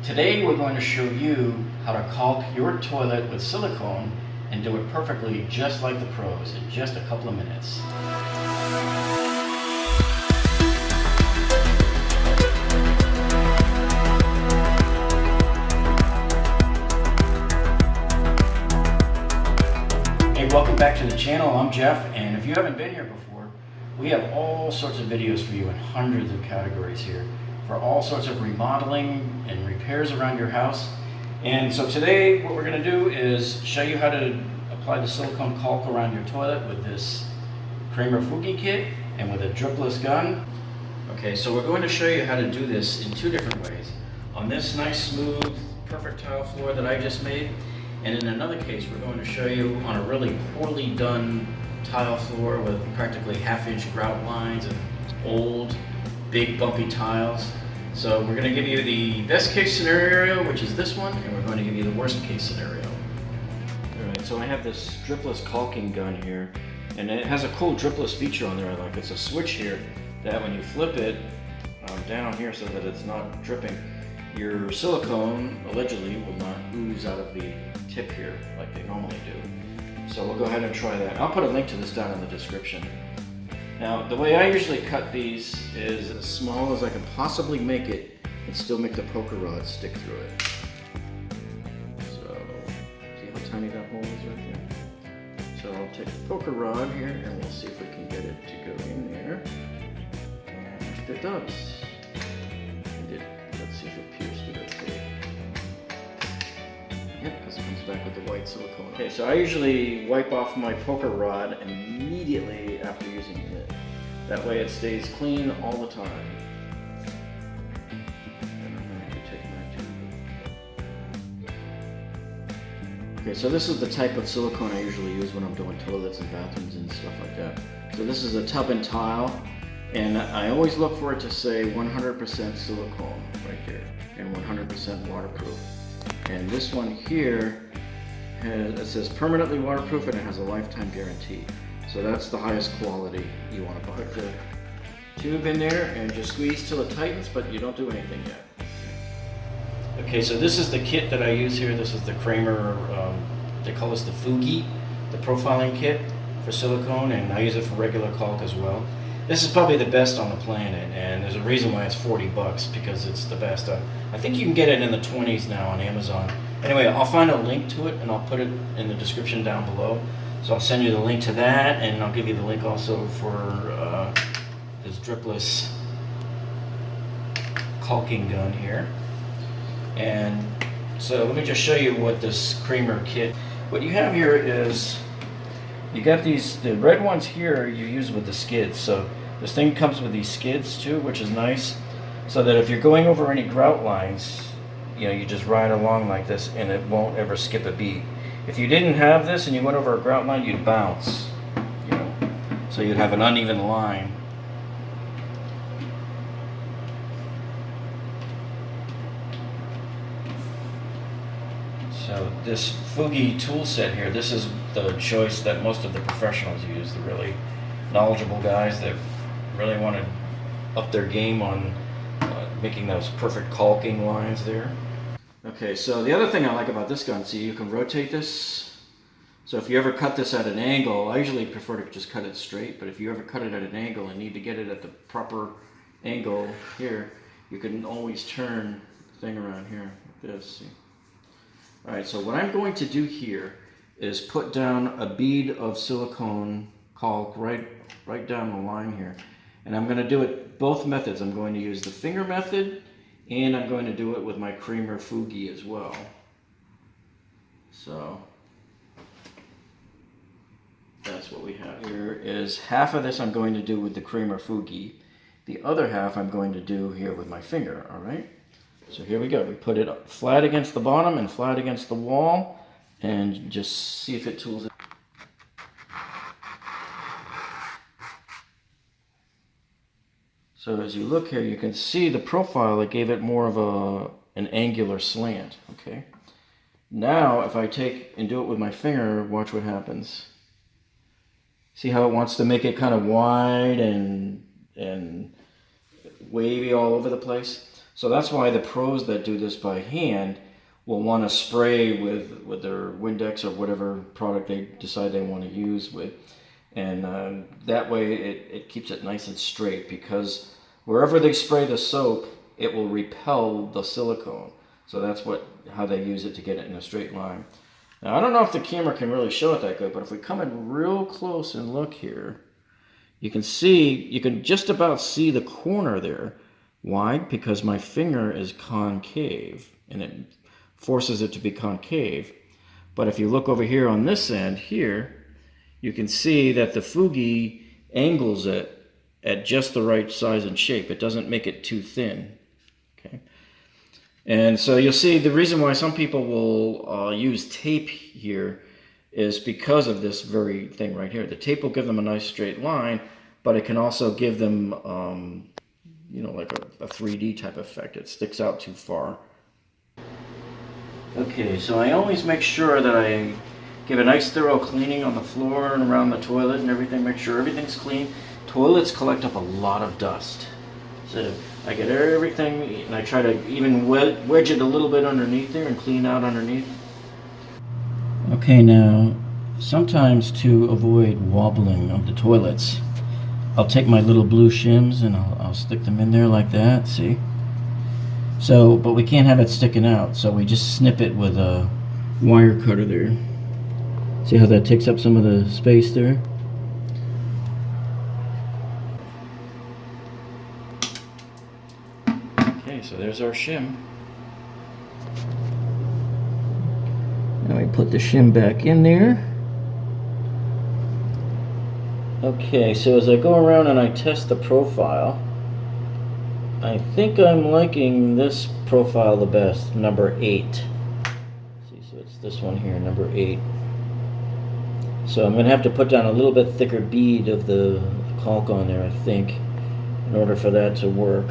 Today we're going to show you how to caulk your toilet with silicone and do it perfectly just like the pros in just a couple of minutes. Hey, welcome back to the channel. I'm Jeff, and if you haven't been here before, we have all sorts of videos for you in hundreds of categories here for all sorts of remodeling and repairs around your house. And so today what we're going to do is show you how to apply the silicone caulk around your toilet with this Cramer Fugi kit and with a dripless gun. Okay, so we're going to show you how to do this in two different ways. On this nice, smooth, perfect tile floor that I just made, and in another case we're going to show you on a really poorly done tile floor with practically half-inch grout lines and old, big, bumpy tiles. So we're going to give you the best case scenario, which is this one, and we're going to give you the worst case scenario. Alright, so I have this dripless caulking gun here, and it has a cool dripless feature on there I like. It's a switch here that when you flip it down here so that it's not dripping, your silicone allegedly will not ooze out of the tip here like they normally do. So we'll go ahead and try that. I'll put a link to this down in the description. Now, the way I usually cut these is as small as I can possibly make it and still make the poker rod stick through it. So, see how tiny that hole is right there? So I'll take the poker rod here and we'll see if we can get it to go in there. And if it does, let's see if it pierced it okay. Yep, because it comes back with the white silicone. Okay, so I usually wipe off my poker rod immediately after using it. That way it stays clean all the time. And I'm going to take my tube. Okay, so this is the type of silicone I usually use when I'm doing toilets and bathrooms and stuff like that. So this is a tub and tile, and I always look for it to say 100% silicone right there, and 100% waterproof. And this one here, it says permanently waterproof and it has a lifetime guarantee. So that's the highest quality you want to buy. Put the tube in there and just squeeze till it tightens, but you don't do anything yet. Okay, so this is the kit that I use here. This is the Cramer, they call this the Fugi, the profiling kit for silicone, and I use it for regular caulk as well. This is probably the best on the planet, and there's a reason why it's 40 bucks, because it's the best. I think you can get it in the 20s now on Amazon. Anyway, I'll find a link to it and I'll put it in the description down below. So I'll send you the link to that, and I'll give you the link also for this dripless caulking gun here. And so let me just show you what this Cramer kit. What you have here is, you got these, the red ones here you use with the skids. So this thing comes with these skids too, which is nice. So that if you're going over any grout lines, you know, you just ride along like this and it won't ever skip a beat. If you didn't have this and you went over a grout line, you'd bounce, you know. So you'd have an uneven line. So this Fugi tool set here, this is the choice that most of the professionals use, the really knowledgeable guys that really want to up their game on making those perfect caulking lines there. Okay, so the other thing I like about this gun, see, you can rotate this. So if you ever cut this at an angle, I usually prefer to just cut it straight, but if you ever cut it at an angle and need to get it at the proper angle here, you can always turn the thing around here like this, see. Alright, so what I'm going to do here is put down a bead of silicone caulk right down the line here. And I'm going to do it both methods. I'm going to use the finger method, and I'm going to do it with my Cramer Fugi as well. So that's what we have. Here is half of this I'm going to do with the Cramer Fugi. The other half I'm going to do here with my finger, alright? So here we go. We put it flat against the bottom and flat against the wall, and just see if it tools it. So as you look here, you can see the profile, it gave it more of an angular slant, okay? Now, if I take and do it with my finger, watch what happens. See how it wants to make it kind of wide and wavy all over the place? So that's why the pros that do this by hand will want to spray with their Windex or whatever product they decide they want to use with. And that way it keeps it nice and straight, because wherever they spray the soap, it will repel the silicone. So that's how they use it, to get it in a straight line. Now, I don't know if the camera can really show it that good, but if we come in real close and look here, you can just about see the corner there. Why? Because my finger is concave, and it forces it to be concave. But if you look over here on this end here, you can see that the Fugi angles it at just the right size and shape. It doesn't make it too thin. Okay. And so you'll see the reason why some people will use tape here is because of this very thing right here. The tape will give them a nice straight line, but it can also give them, like a 3D type effect. It sticks out too far. Okay, so I always make sure that I give a nice thorough cleaning on the floor and around the toilet and everything. Make sure everything's clean. Toilets collect up a lot of dust. So I get everything, and I try to even wedge it a little bit underneath there and clean out underneath. Okay, now, sometimes to avoid wobbling of the toilets, I'll take my little blue shims and I'll stick them in there like that, see? So, but we can't have it sticking out, so we just snip it with a wire cutter there. See how that takes up some of the space there? Okay, so there's our shim. Now we put the shim back in there. Okay, so as I go around and I test the profile, I think I'm liking this profile the best, number 8. See, so it's this one here, number 8. So I'm going to have to put down a little bit thicker bead of the caulk on there, I think, in order for that to work.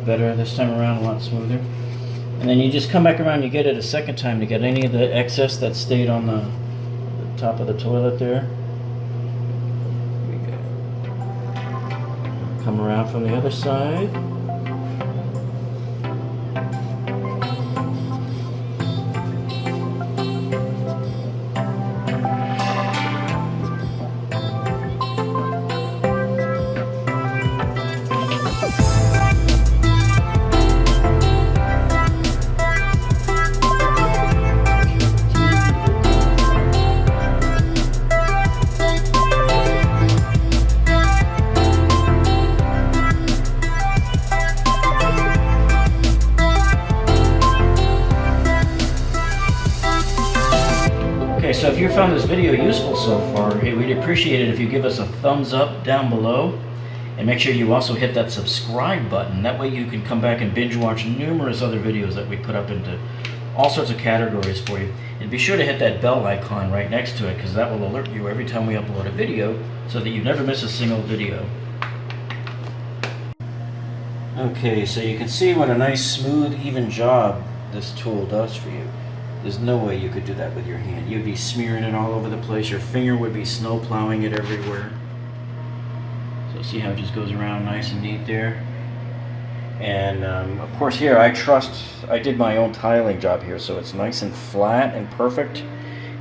Better this time around, a lot smoother. And then you just come back around, you get it a second time to get any of the excess that stayed on the top of the toilet there. Come around from the other side. So if you found this video useful so far, hey, we'd appreciate it if you give us a thumbs up down below, and make sure you also hit that subscribe button. That way you can come back and binge watch numerous other videos that we put up into all sorts of categories for you. And be sure to hit that bell icon right next to it, because that will alert you every time we upload a video, so that you never miss a single video. Okay, so you can see what a nice, smooth, even job this tool does for you. There's no way you could do that with your hand. You'd be smearing it all over the place. Your finger would be snow plowing it everywhere. So see how it just goes around nice and neat there. And of course here I did my own tiling job here, so it's nice and flat and perfect.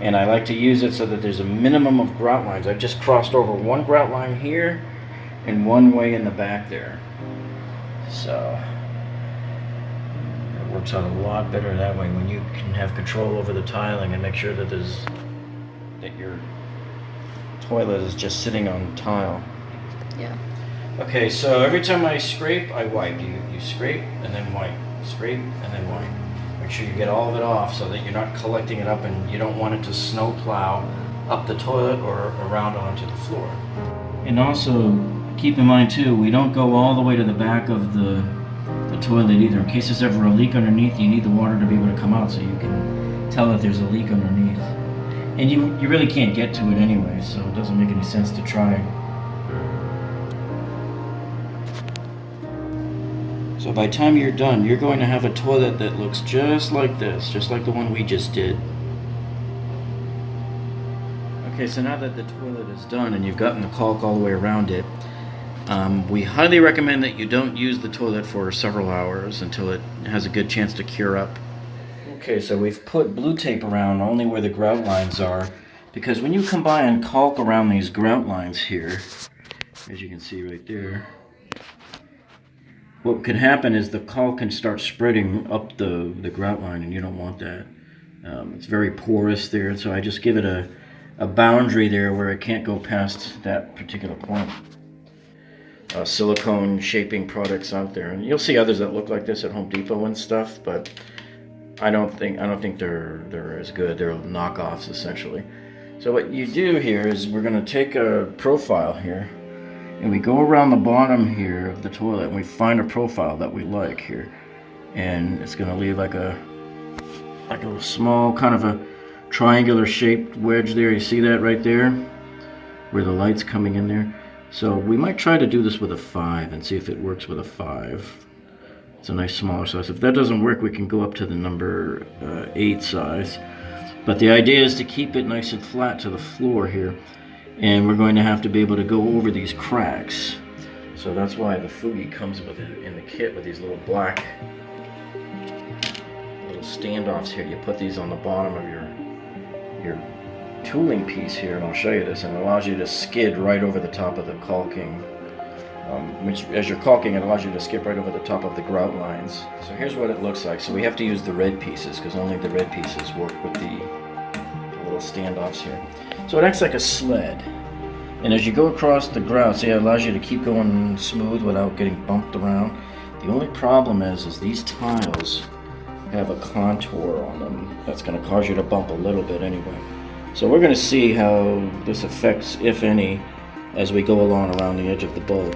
And I like to use it so that there's a minimum of grout lines. I've just crossed over one grout line here and one way in the back there. So it works out a lot better that way when you can have control over the tiling and make sure that your toilet is just sitting on tile. Yeah. Okay, so every time I scrape, I wipe. You scrape and then wipe. Scrape and then wipe. Make sure you get all of it off so that you're not collecting it up and you don't want it to snow plow up the toilet or around onto the floor. And also, keep in mind too, we don't go all the way to the back of the toilet either. In case there's ever a leak underneath, you need the water to be able to come out so you can tell that there's a leak underneath. And you really can't get to it anyway, so it doesn't make any sense to try. So by the time you're done, you're going to have a toilet that looks just like this, just like the one we just did. Okay, so now that the toilet is done and you've gotten the caulk all the way around it, we highly recommend that you don't use the toilet for several hours until it has a good chance to cure up. Okay, so we've put blue tape around only where the grout lines are, because when you combine caulk around these grout lines here, as you can see right there, what can happen is the caulk can start spreading up the grout line, and you don't want that. It's very porous there, so I just give it a boundary there where it can't go past that particular point. Silicone shaping products out there, and you'll see others that look like this at Home Depot and stuff, but I don't think they're as good. They're knockoffs essentially. So what you do here is we're going to take a profile here, and we go around the bottom here of the toilet, and we find a profile that we like here, and it's going to leave like a small kind of a triangular shaped wedge there. You see that right there, where the light's coming in there. So we might try to do this with a 5 and see if it works with a 5. It's a nice smaller size. If that doesn't work, we can go up to the number 8 size. But the idea is to keep it nice and flat to the floor here. And we're going to have to be able to go over these cracks. So that's why the Fugi comes with it in the kit with these little black little standoffs here. You put these on the bottom of your tooling piece here, and I'll show you this, and it allows you to skid right over the top of the caulking. Which, as you're caulking, it allows you to skip right over the top of the grout lines. So here's what it looks like. So we have to use the red pieces because only the red pieces work with the little standoffs here. So it acts like a sled. And as you go across the grout, see, it allows you to keep going smooth without getting bumped around. The only problem is these tiles have a contour on them that's going to cause you to bump a little bit anyway. So we're going to see how this affects, if any, as we go along around the edge of the bowl.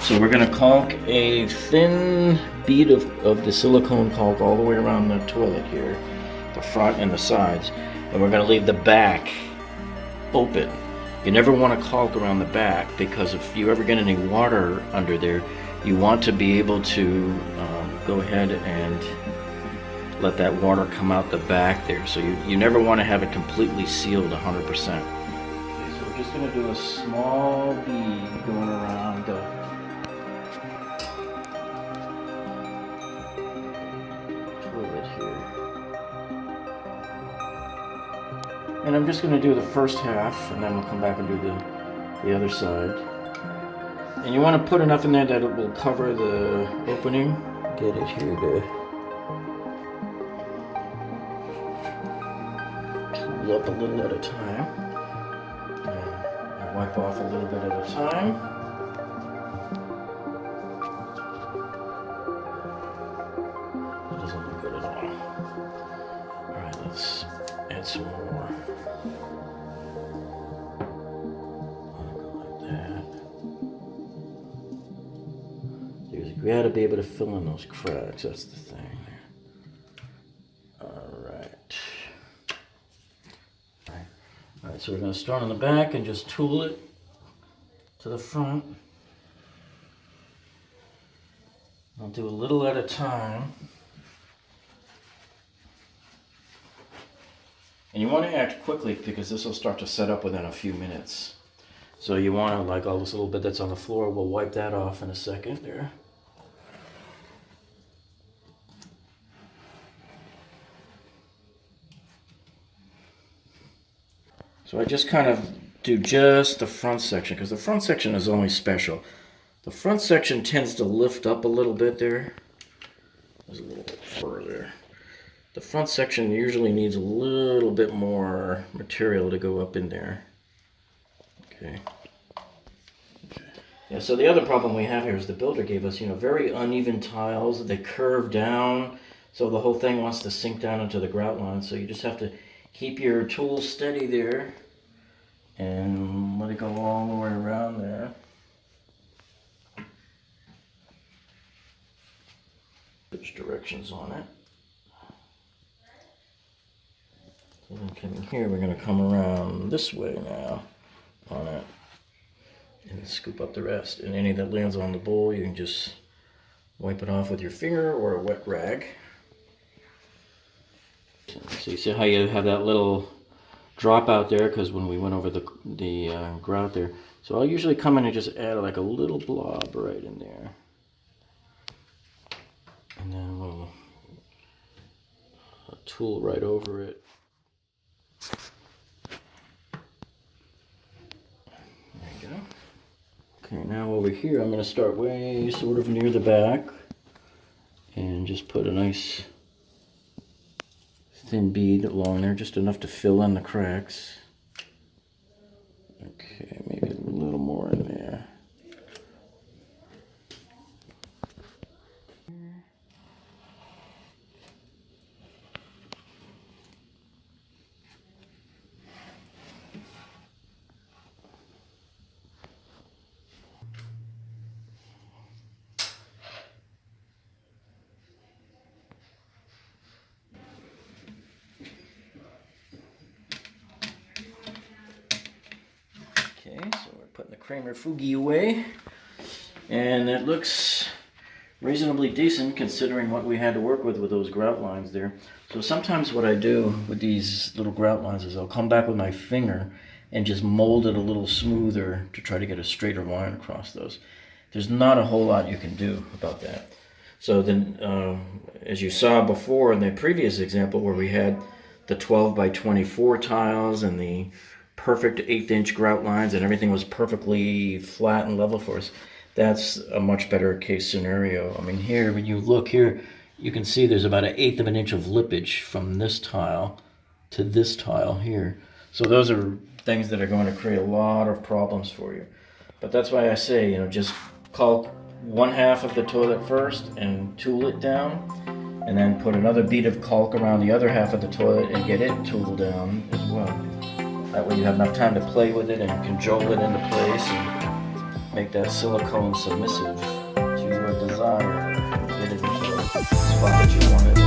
So we're going to caulk a thin bead of the silicone caulk all the way around the toilet here, the front and the sides, and we're going to leave the back open. You never want to caulk around the back, because if you ever get any water under there, you want to be able to go ahead and let that water come out the back there. So you never want to have it completely sealed 100%. Okay, so we're just going to do a small bead going around the toilet here. And I'm just going to do the first half, and then we'll come back and do the other side. And you want to put enough in there that it will cover the opening. Get it here to tool up a little at a time. And wipe off a little bit at a time. That doesn't look good at all. Alright, let's add some more. Like that. We got to be able to fill in those cracks, that's the thing. Alright, so we're going to start on the back and just tool it to the front. I'll do a little at a time. And you want to act quickly because this will start to set up within a few minutes. So you want to, like all this little bit that's on the floor, we'll wipe that off in a second there. So I just kind of do just the front section, because the front section is only special. The front section tends to lift up a little bit there. There's a little bit further. The front section usually needs a little bit more material to go up in there. Okay. Yeah, so the other problem we have here is the builder gave us, very uneven tiles. They curve down, so the whole thing wants to sink down into the grout line. So you just have to keep your tool steady there and let it go all the way around there. There's directions on it. So then coming here, we're going to come around this way now on it and scoop up the rest. And any that lands on the bowl, you can just wipe it off with your finger or a wet rag. So you see how you have that little drop out there, because when we went over the grout there. So I'll usually come in and just add like a little blob right in there. And then we'll tool right over it. There you go. Okay, now over here I'm going to start way sort of near the back and just put a nice thin bead along there, just enough to fill in the cracks. Okay, maybe a little more in there. Okay, so we're putting the Cramer Fugi away, and it looks reasonably decent considering what we had to work with those grout lines there. So sometimes what I do with these little grout lines is I'll come back with my finger and just mold it a little smoother to try to get a straighter line across those. There's not a whole lot you can do about that. So then, as you saw before in the previous example where we had the 12 by 24 tiles and the perfect 1/8" grout lines and everything was perfectly flat and level for us, that's a much better case scenario. I mean, here, when you look here, you can see there's about 1/8 of an inch of lippage from this tile to this tile here. So those are things that are going to create a lot of problems for you. But that's why I say, just caulk one half of the toilet first and tool it down, and then put another bead of caulk around the other half of the toilet and get it tooled down as well. That way you have enough time to play with it and cajole it into place and make that silicone submissive to your desire and get it into the spot that you want it.